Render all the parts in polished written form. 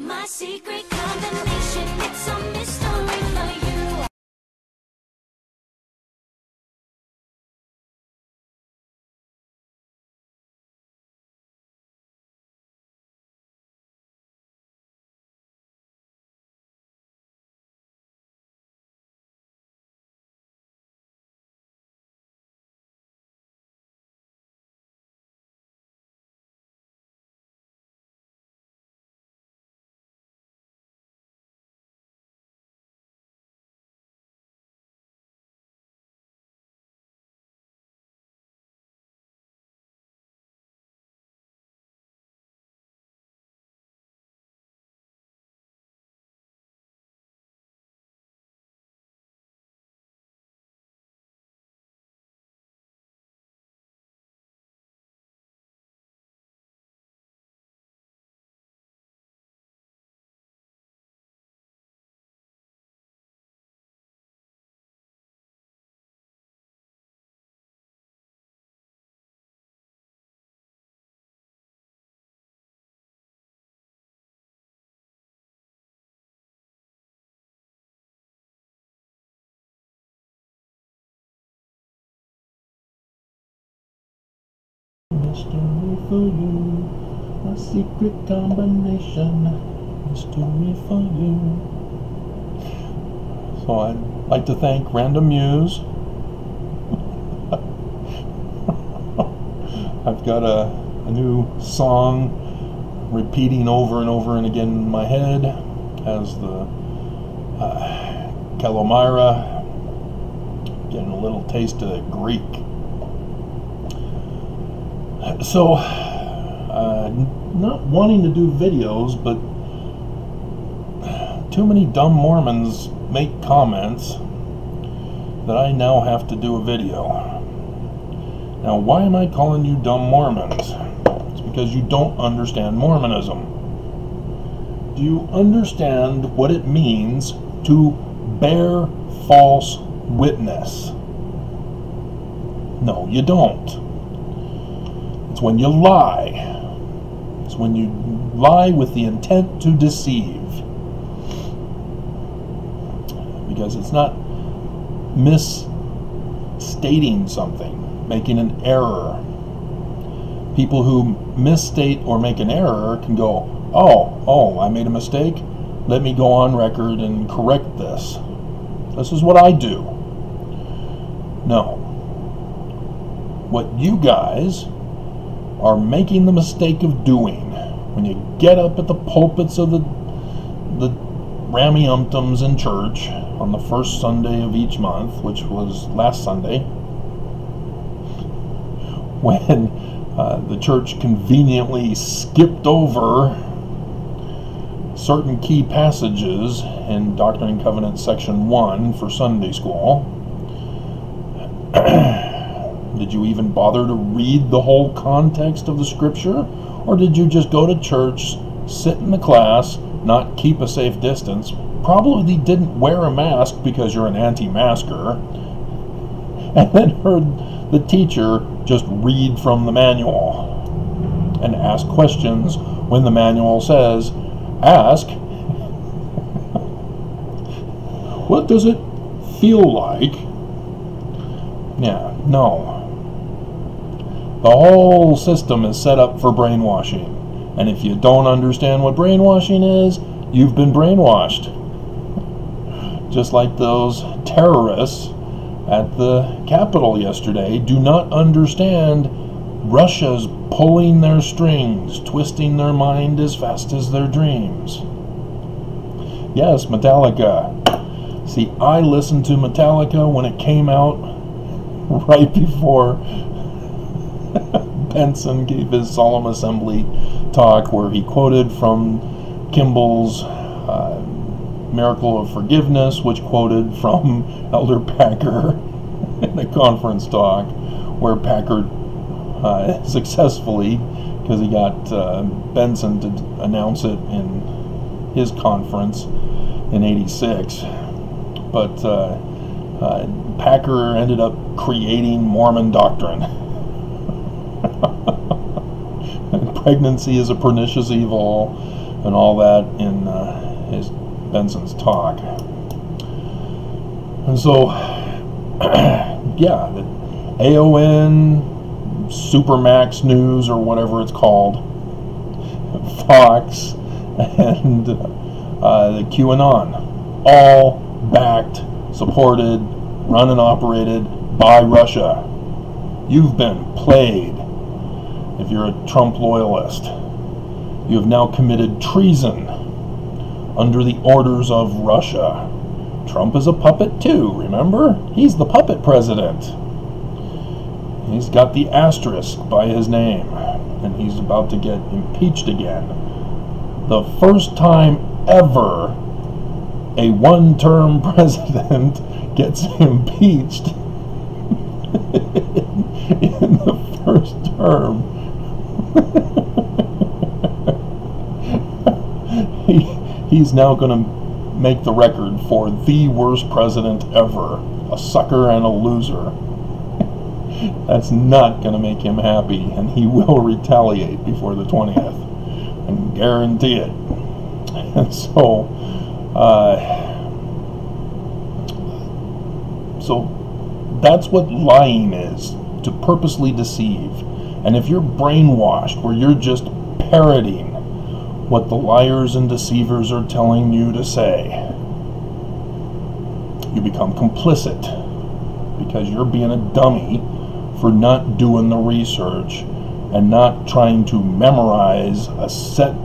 My secret combination, it's a mystery for you. Mystery for you, a secret combination. Mystery for you. So I'd like to thank Random Muse. I've got a new song repeating over and over and again in my head as the Calomyra, getting a little taste of Greek. So, not wanting to do videos, but too many dumb Mormons make comments that I now have to do a video. Now, why am I calling you dumb Mormons? It's because you don't understand Mormonism. Do you understand what it means to bear false witness? No, you don't. It's when you lie. It's when you lie with the intent to deceive. Because it's not misstating something, making an error. People who misstate or make an error can go, oh, I made a mistake. Let me go on record and correct this. This is what I do. No. What you guys are making the mistake of doing when you get up at the pulpits of the Rammy-umptums in church on the first Sunday of each month, which was last Sunday, when the church conveniently skipped over certain key passages in Doctrine and Covenants section 1 for Sunday school. Did you even bother to read the whole context of the scripture? Or did you just go to church, sit in the class, not keep a safe distance, probably didn't wear a mask because you're an anti-masker, and then heard the teacher just read from the manual and ask questions when the manual says, ask, what does it feel like? Yeah, no. The whole system is set up for brainwashing. And if you don't understand what brainwashing is, you've been brainwashed. Just like those terrorists at the Capitol yesterday do not understand Russia's pulling their strings, twisting their mind as fast as their dreams. Yes, Metallica. See, I listened to Metallica when it came out right before Benson gave his solemn assembly talk where he quoted from Kimball's Miracle of Forgiveness, which quoted from Elder Packer in a conference talk where Packer successfully, because he got Benson to announce it in his conference in '86, but Packer ended up creating Mormon doctrine. Pregnancy is a pernicious evil. and all that in his Benson's talk. And so, yeah, the AON, Supermax News, or whatever it's called, Fox, and the QAnon, all backed, supported, run and operated by Russia. You've been played. If you're a Trump loyalist, you have now committed treason under the orders of Russia. Trump is a puppet too, remember? He's the puppet president. He's got the asterisk by his name, and he's about to get impeached again. The first time ever a one-term president gets impeached in the first term. He's now going to make the record for the worst president ever. A sucker and a loser. That's not going to make him happy, and he will retaliate before the 20th. I can guarantee it. And so that's what lying is, to purposely deceive. And if you're brainwashed, where you're just parroting what the liars and deceivers are telling you to say, you become complicit, because you're being a dummy for not doing the research and not trying to memorize a set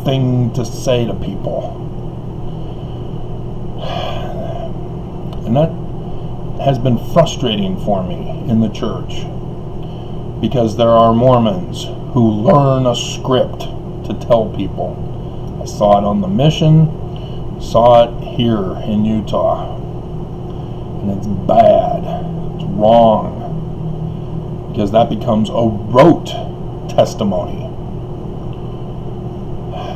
thing to say to people. And that has been frustrating for me in the church, because there are Mormons who learn a script to tell people. I saw it on the mission, saw it here in Utah, and it's bad, it's wrong, because that becomes a rote testimony.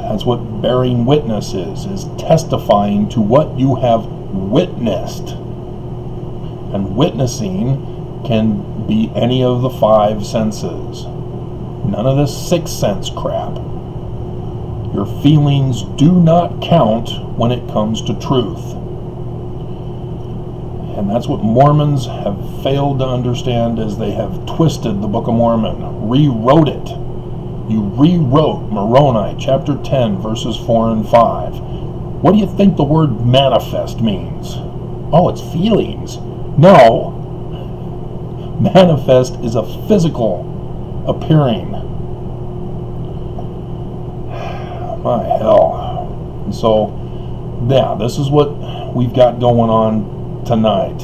That's what bearing witness is testifying to what you have witnessed. And witnessing can be any of the 5 senses. None of this 6th sense crap. Your feelings do not count when it comes to truth. And that's what Mormons have failed to understand, is they have twisted the Book of Mormon, rewrote it. You rewrote Moroni chapter 10 verses 4 and 5. What do you think the word manifest means? Oh, it's feelings. No. Manifest is a physical appearing. My hell. And so, yeah, this is what we've got going on tonight.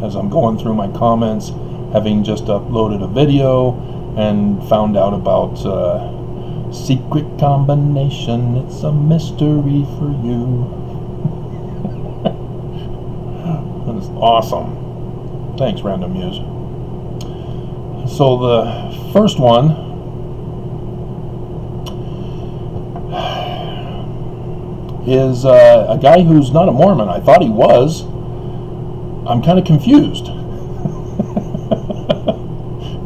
As I'm going through my comments, having just uploaded a video and found out about secret combination. It's a mystery for you. That's awesome. Thanks, Random Muse. So the first one is a guy who's not a Mormon. I thought he was. I'm kind of confused.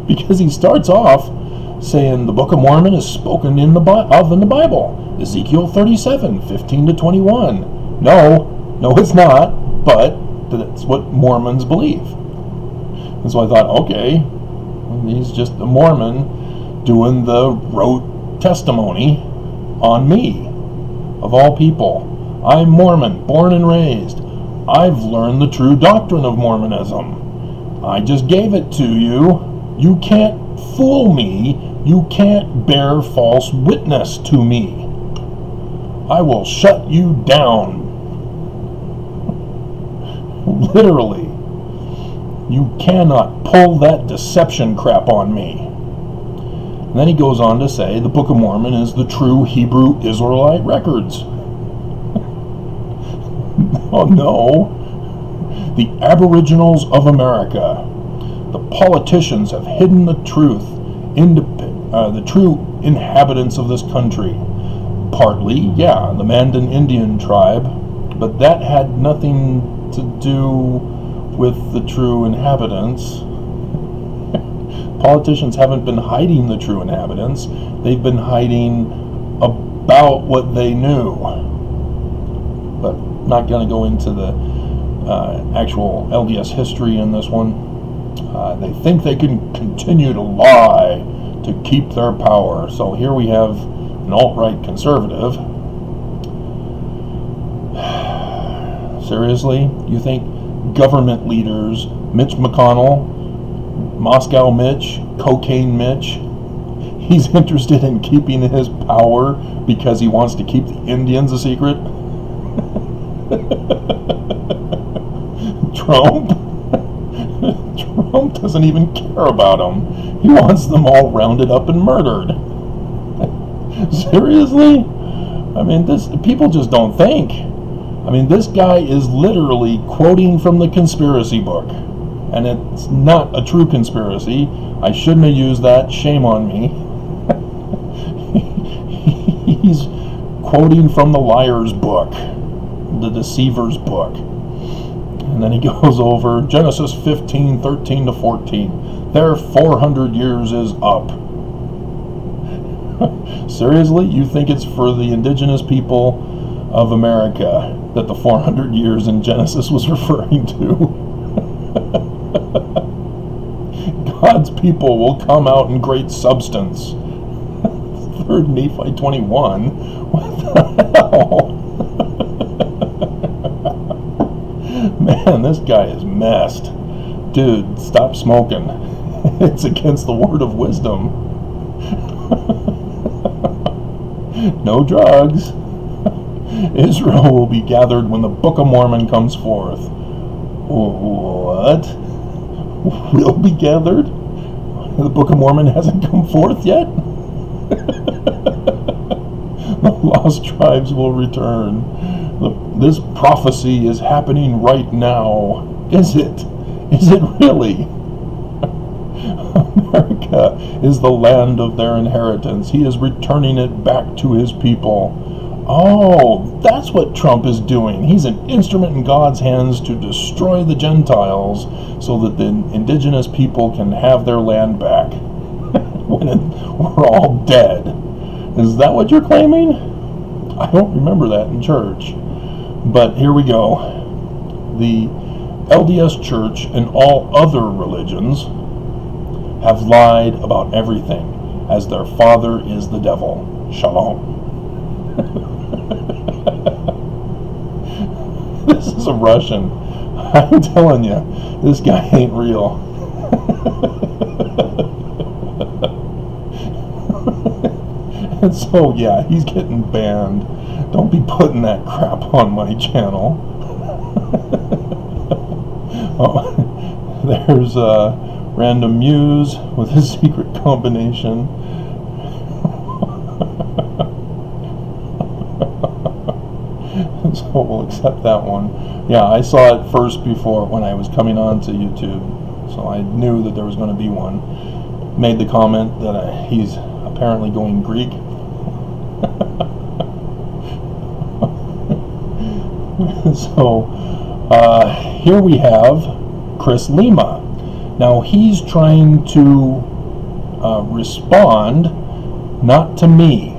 Because he starts off saying the Book of Mormon is spoken in the Bible. Ezekiel 37, 15 to 21. No, it's not, but that's what Mormons believe. And so I thought, okay, he's just a Mormon doing the rote testimony on me, of all people. I'm Mormon, born and raised. I've learned the true doctrine of Mormonism. I just gave it to you. You can't fool me. You can't bear false witness to me. I will shut you down. Literally. You cannot pull that deception crap on me. And then he goes on to say the Book of Mormon is the true Hebrew Israelite records. Oh no. The Aboriginals of America. The politicians have hidden the truth, the true inhabitants of this country. Partly, yeah, the Mandan Indian tribe, but that had nothing to do with the true inhabitants. Politicians haven't been hiding the true inhabitants. They've been hiding a about what they knew. But not going to go into the actual LDS history in this one. They think they can continue to lie to keep their power. So here we have an alt-right conservative. Seriously? You think government leaders, Mitch McConnell, Moscow Mitch, Cocaine Mitch, he's interested in keeping his power because he wants to keep the Indians a secret? Trump? Trump doesn't even care about them. He wants them all rounded up and murdered. Seriously? I mean, people just don't think. I mean, this guy is literally quoting from the conspiracy book. And it's not a true conspiracy. I shouldn't have used that. Shame on me. He's quoting from the liar's book, the deceiver's book. And then he goes over Genesis 15, 13 to 14. Their 400 years is up. Seriously? You think it's for the indigenous people of America that the 400 years in Genesis was referring to? God's people will come out in great substance. 3rd Nephi 21. What the hell? Man, this guy is messed. Dude, stop smoking. It's against the word of wisdom. No drugs. Israel will be gathered when the Book of Mormon comes forth. What? Will be gathered? The Book of Mormon hasn't come forth yet? The lost tribes will return. This prophecy is happening right now. Is it? Is it really? America is the land of their inheritance. He is returning it back to his people. Oh, that's what Trump is doing. He's an instrument in God's hands to destroy the Gentiles so that the indigenous people can have their land back when we're all dead. Is that what you're claiming? I don't remember that in church. But here we go. The LDS Church and all other religions have lied about everything, as their father is the devil. Shalom. This is a Russian. I'm telling you, this guy ain't real. And so, yeah, he's getting banned. Don't be putting that crap on my channel. Oh, there's Random Muse with his secret combination. So we'll accept that one. Yeah, I saw it first before when I was coming on to YouTube, so I knew that there was going to be one. Made the comment that he's apparently going Greek. So here we have Chris Lima. Now he's trying to respond, not to me.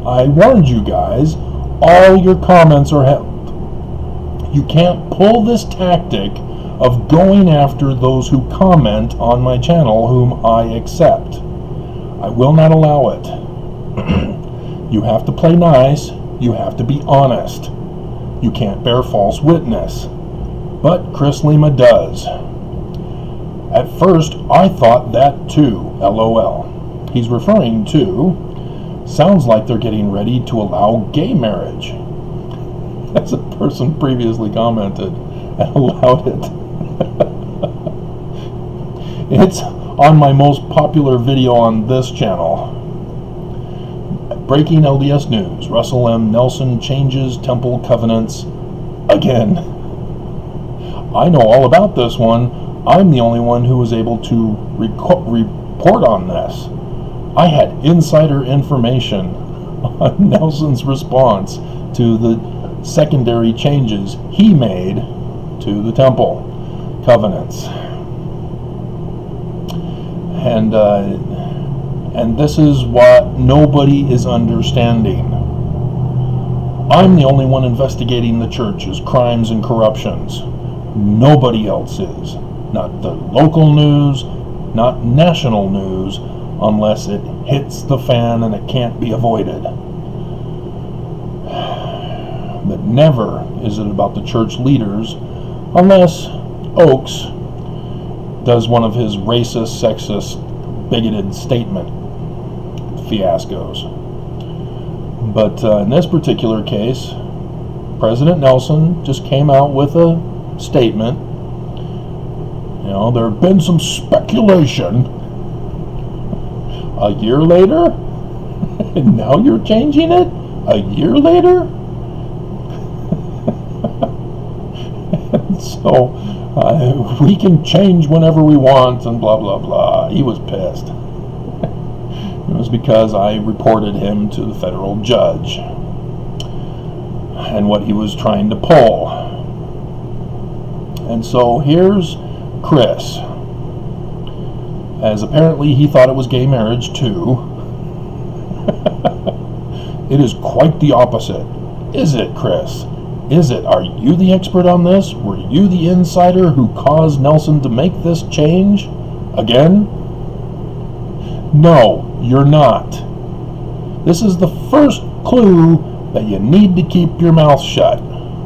I warned you guys. All your comments are held. You can't pull this tactic of going after those who comment on my channel whom I accept. I will not allow it. You have to play nice. You have to be honest. You can't bear false witness. But Chris Lima does. At first, I thought that too, LOL. He's referring to, sounds like they're getting ready to allow gay marriage. As a person previously commented and allowed it. It's on my most popular video on this channel. Breaking LDS news. Russell M. Nelson changes temple covenants again. I know all about this one. I'm the only one who was able to report on this. I had insider information on Nelson's response to the secondary changes he made to the temple covenants. And And this is what nobody is understanding. I'm the only one investigating the church's crimes and corruptions. Nobody else is. Not the local news, not national news, unless it hits the fan and it can't be avoided. But never is it about the church leaders, unless Oakes does one of his racist, sexist, bigoted statement fiascos. But in this particular case, President Nelson just came out with a statement. You know, there have been some speculation. A year later? And now you're changing it? A year later? So, we can change whenever we want and blah, blah, blah. He was pissed. It was because I reported him to the federal judge and what he was trying to pull. And so here's Chris, as apparently he thought it was gay marriage too. It is quite the opposite. Is it, Chris? Is it? Are you the expert on this? Were you the insider who caused Nelson to make this change? Again? No, you're not. This is the first clue that you need to keep your mouth shut.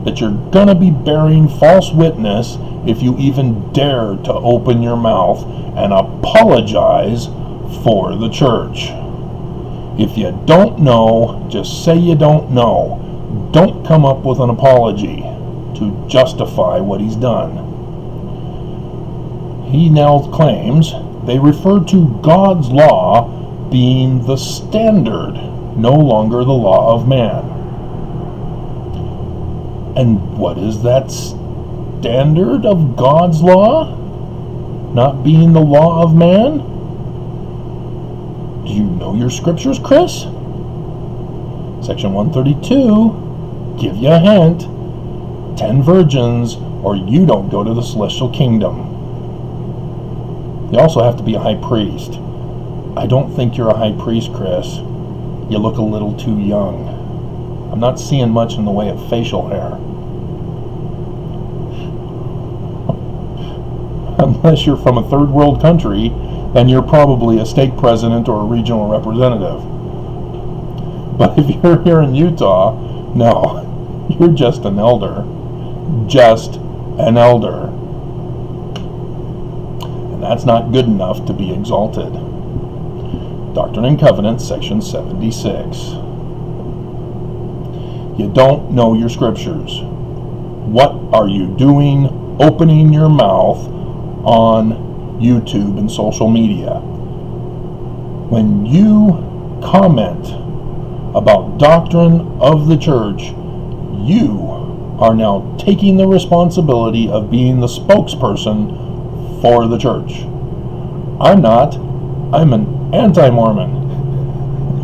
That you're gonna be bearing false witness if you even dare to open your mouth and apologize for the church. If you don't know, just say you don't know. Don't come up with an apology to justify what he's done. He now claims they refer to God's law being the standard, no longer the law of man. And what is that standard of God's law? Not being the law of man? Do you know your scriptures, Chris? Section 132, give you a hint. 10 virgins, or you don't go to the celestial kingdom. You also have to be a high priest. I don't think you're a high priest, Chris. You look a little too young. I'm not seeing much in the way of facial hair. Unless you're from a third world country, then you're probably a stake president or a regional representative. But if you're here in Utah, no, you're just an elder. Just an elder. And that's not good enough to be exalted. Doctrine and Covenants, section 76. You don't know your scriptures. What are you doing opening your mouth on YouTube and social media? When you comment about doctrine of the church, you are now taking the responsibility of being the spokesperson for the church. I'm not. I'm an anti-Mormon.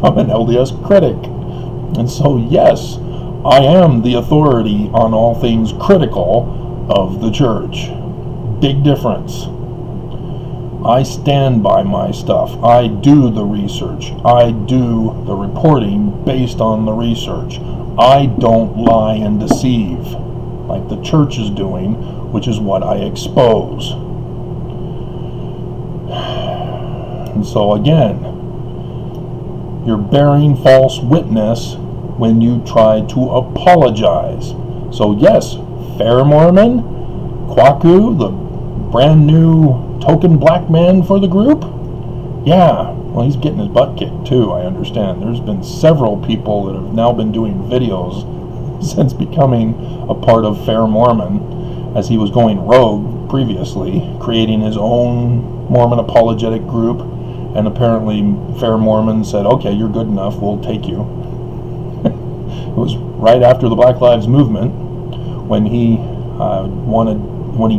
I'm an LDS critic. And so, yes, I am the authority on all things critical of the church. Big difference. I stand by my stuff. I do the research. I do the reporting based on the research. I don't lie and deceive like the church is doing, which is what I expose. And so again, you're bearing false witness when you try to apologize. So yes, Fair Mormon, Kwaku, the brand new token black man for the group? Yeah, well, he's getting his butt kicked too, I understand. There's been several people that have now been doing videos since becoming a part of Fair Mormon, as he was going rogue previously, creating his own Mormon apologetic group, and apparently Fair Mormon said, okay, you're good enough, we'll take you. It was right after the Black Lives Movement when he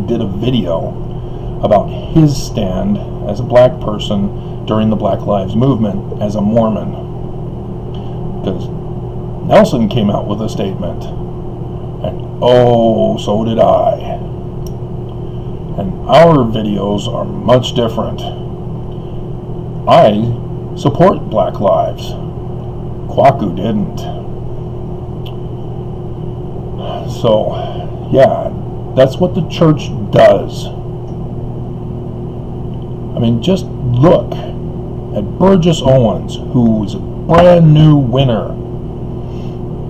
did a video about his stand as a black person during the Black Lives Movement as a Mormon. Because Nelson came out with a statement, and oh, so did I. And our videos are much different. I support Black Lives. Kwaku didn't. So, yeah, that's what the church does. I mean, just look at Burgess Owens, who's a brand new winner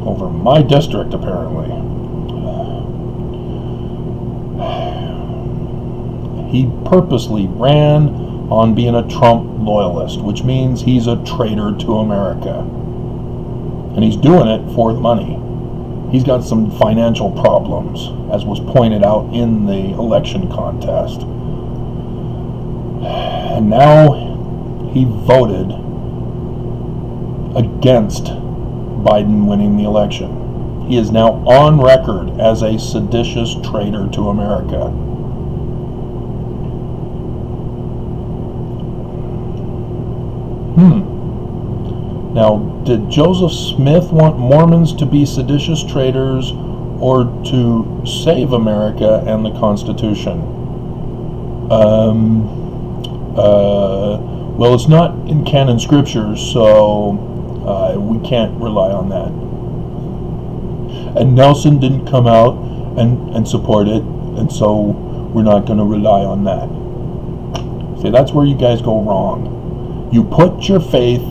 over my district, apparently. He purposely ran on being a Trump loyalist, which means he's a traitor to America. And he's doing it for the money. He's got some financial problems, as was pointed out in the election contest. And now he voted against Biden winning the election. He is now on record as a seditious traitor to America. Now, did Joseph Smith want Mormons to be seditious traitors or to save America and the Constitution? Well, it's not in canon scriptures, so we can't rely on that. And Nelson didn't come out and support it, and so we're not going to rely on that. See, that's where you guys go wrong. You put your faith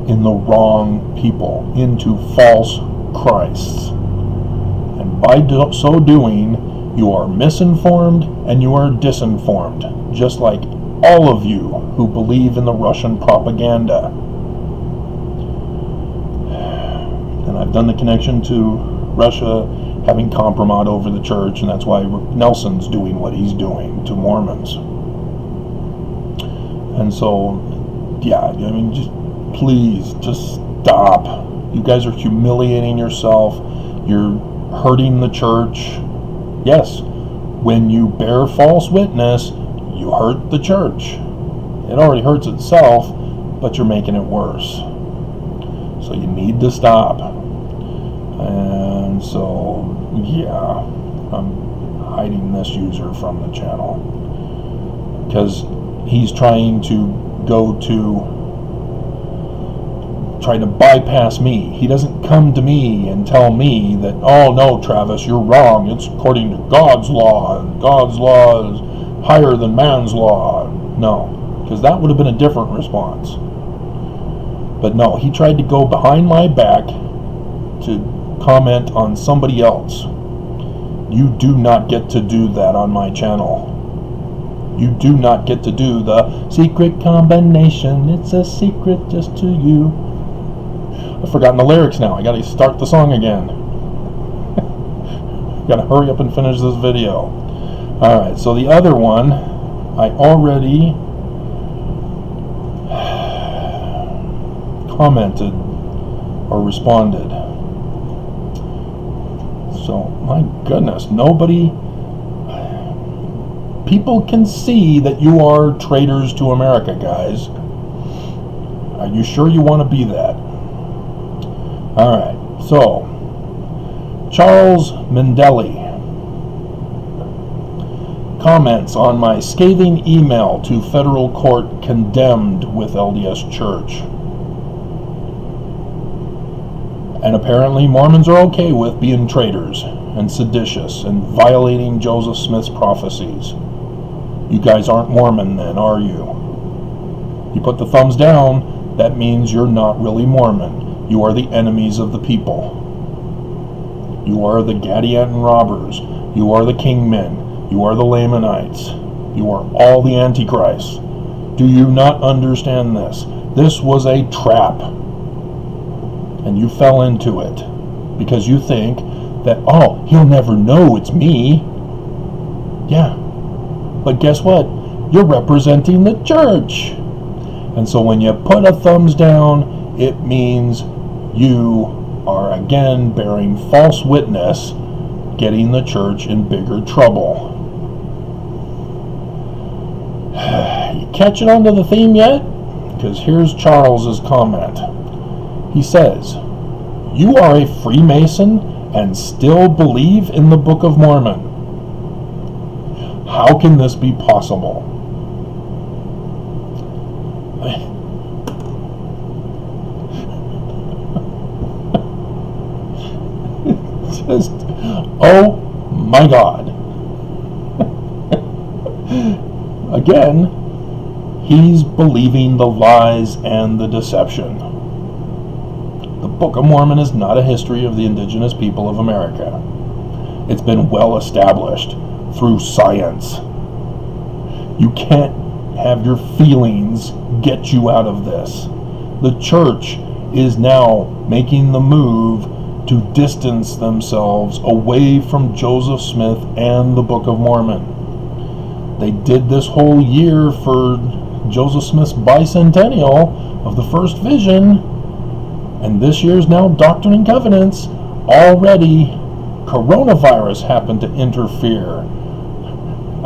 in the wrong people, into false Christs. And by so doing, you are misinformed and you are disinformed, just like all of you who believe in the Russian propaganda. And I've done the connection to Russia having compromise over the church, and that's why Nelson's doing what he's doing to Mormons. And so, yeah, I mean, please, just stop. You guys are humiliating yourself. You're hurting the church. Yes, when you bear false witness, you hurt the church. It already hurts itself, but you're making it worse. So you need to stop. And so, yeah, I'm hiding this user from the channel because he's trying to try to bypass me. He doesn't come to me and tell me that, oh no, Travis, you're wrong. It's according to God's law, and God's law is higher than man's law. No, because that would have been a different response. But no, he tried to go behind my back to comment on somebody else. You do not get to do that on my channel. You do not get to do the secret combination. It's a secret just to you. I've forgotten the lyrics now. I gotta start the song again. Gotta hurry up and finish this video. Alright, so the other one, I already commented or responded. So, my goodness, nobody... People can see that you are traitors to America, guys. Are you sure you want to be that? Alright, so Charles Mendeley comments on my scathing email to federal court condemned with LDS Church. And apparently Mormons are okay with being traitors and seditious and violating Joseph Smith's prophecies. You guys aren't Mormon then, are you? You put the thumbs down, that means you're not really Mormon. You are the enemies of the people. You are the Gadianton robbers. You are the kingmen. You are the Lamanites. You are all the Antichrists. Do you not understand this? This was a trap. And you fell into it. Because you think that, oh, he'll never know it's me. Yeah. But guess what? You're representing the church. And so when you put a thumbs down, it means you are again bearing false witness, getting the church in bigger trouble. You catching on to the theme yet? Because here's Charles's comment. He says, "You are a Freemason and still believe in the Book of Mormon. How can this be possible?" Just, oh my God. Again, he's believing the lies and the deception. The Book of Mormon is not a history of the indigenous people of America. It's been well established through science. You can't have your feelings get you out of this. The church is now making the move to distance themselves away from Joseph Smith and the Book of Mormon. They did this whole year for Joseph Smith's bicentennial of the first vision, and this year's now Doctrine and Covenants. Already coronavirus happened to interfere.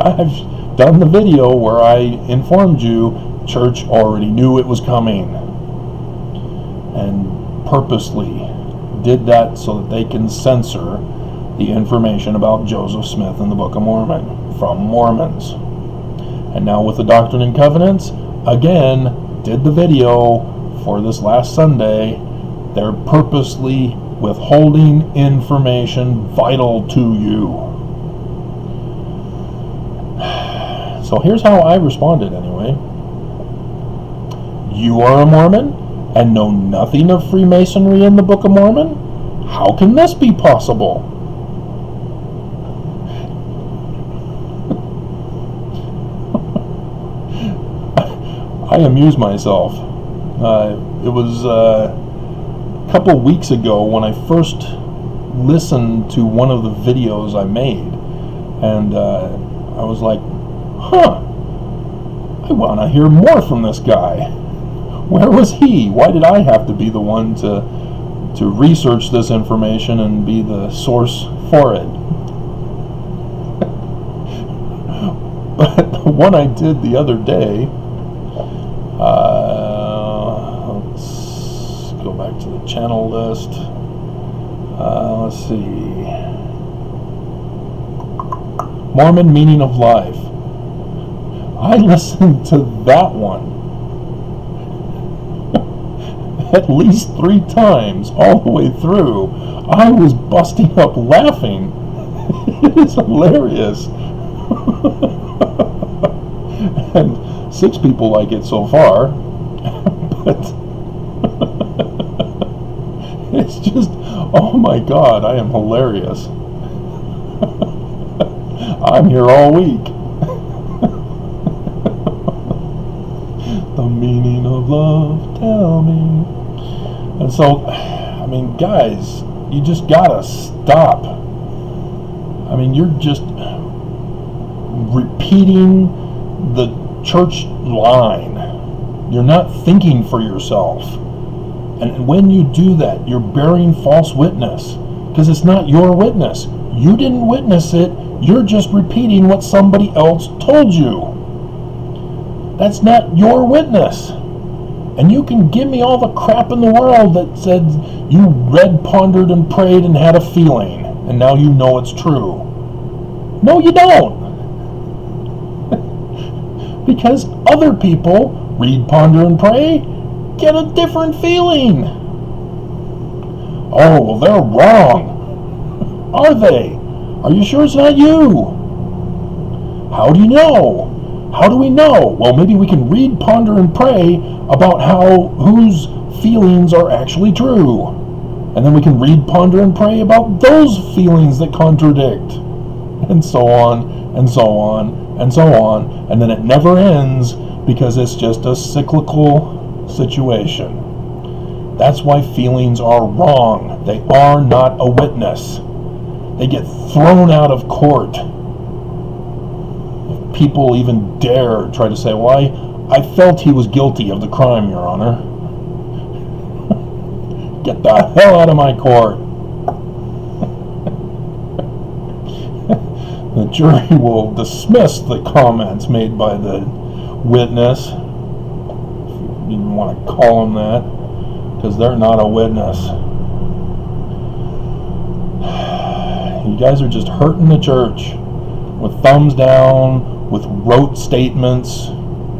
I've done the video where I informed you church already knew it was coming and purposely did that so that they can censor the information about Joseph Smith and the Book of Mormon from Mormons. And now with the Doctrine and Covenants, again, did the video for this last Sunday. They're purposely withholding information vital to you. So here's how I responded anyway. You are a Mormon and know nothing of Freemasonry in the Book of Mormon? How can this be possible? I amuse myself. It was a couple weeks ago when I first listened to one of the videos I made, and I was like, huh, I want to hear more from this guy. Where was he? Why did I have to be the one to research this information and be the source for it? But the one I did the other day, let's go back to the channel list. Let's see. Mormon Meaning of Life. I listened to that one at least 3 times all the way through. I was busting up laughing. It is hilarious. And 6 people like it so far. But it's just, oh my God, I am hilarious. I'm here all week. The meaning of love, tell me. And so, I mean, guys, you just gotta stop. I mean, you're just repeating the church line. You're not thinking for yourself. And when you do that, you're bearing false witness, because it's not your witness. You didn't witness it. You're just repeating what somebody else told you. That's not your witness. And you can give me all the crap in the world that said you read, pondered, and prayed and had a feeling, and now you know it's true. No, you don't. Because other people read, ponder, and pray, get a different feeling. Oh, well, they're wrong. Are they? Are you sure it's not you? How do you know? How do we know? Well, maybe we can read, ponder, and pray about whose feelings are actually true. And then we can read, ponder, and pray about those feelings that contradict. And so on, and so on, and so on. And then it never ends because it's just a cyclical situation. That's why feelings are wrong. They are not a witness. They get thrown out of court. If people even dare try to say, well, I felt he was guilty of the crime, Your Honor. Get the hell out of my court. The jury will dismiss the comments made by the witness, if you even want to call them that, because they're not a witness. You guys are just hurting the church with thumbs down, with rote statements,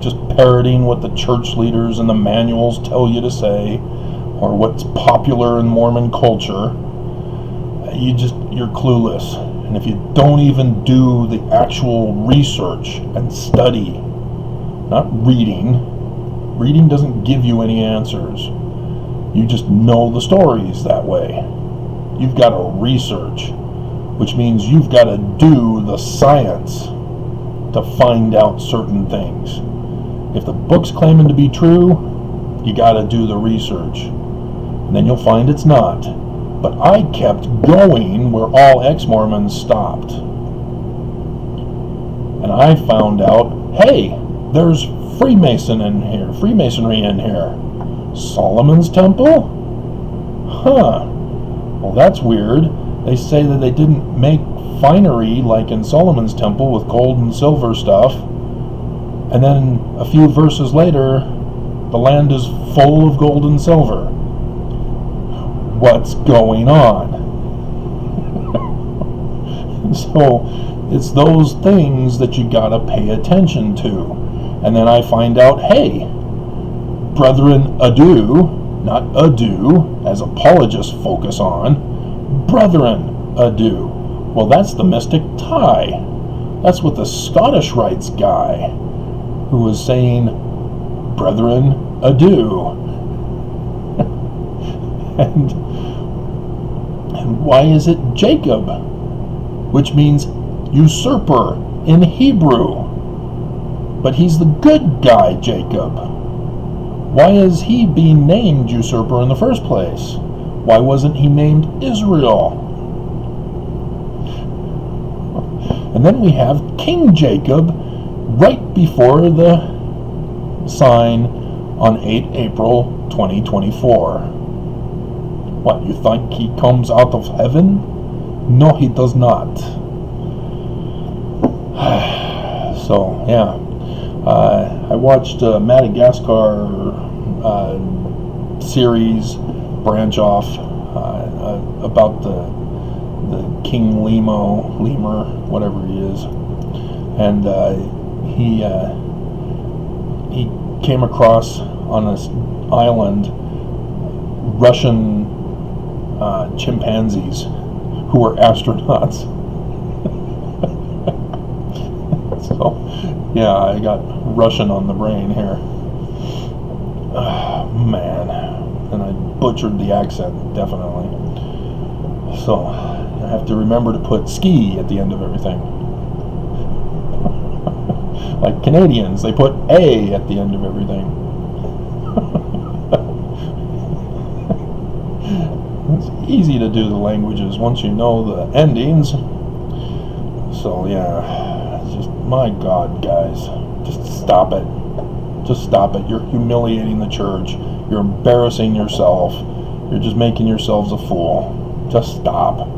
just parroting what the church leaders and the manuals tell you to say, or what's popular in Mormon culture. you're clueless. And if you don't even do the actual research and study, not reading doesn't give you any answers. You just know the stories that way. You've got to research, which means you've got to do the science to find out certain things. If the book's claiming to be true, you got to do the research. And then you'll find it's not. But I kept going where all ex-Mormons stopped. And I found out, hey, there's Freemasonry in here. Solomon's Temple? Huh. Well, that's weird. They say that they didn't make finery like in Solomon's Temple with gold and silver stuff. And then a few verses later, the land is full of gold and silver. What's going on? So it's those things that you gotta pay attention to. And then I find out, hey, brethren ado, not ado, as apologists focus on, brethren ado. Well, that's the mystic tie. That's what the Scottish Rites guy, who was saying, brethren ado. And why is it Jacob, which means usurper in Hebrew? But he's the good guy, Jacob. Why is he being named usurper in the first place? Why wasn't he named Israel? And then we have King Jacob right before the sign on 8 April 2024. What, you think he comes out of heaven? No, he does not. So, yeah. I watched Madagascar series branch off about the King Lemur, whatever he is, and he came across on this island Russian chimpanzees who were astronauts. So, yeah, I got Russian on the brain here. Man, and I butchered the accent, definitely. So, I have to remember to put ski at the end of everything. Like Canadians, they put A at the end of everything. It's easy to do the languages once you know the endings. So, yeah, it's just, my God, guys, just stop it. Just stop it. You're humiliating the church. You're embarrassing yourself. You're just making yourselves a fool. Just stop.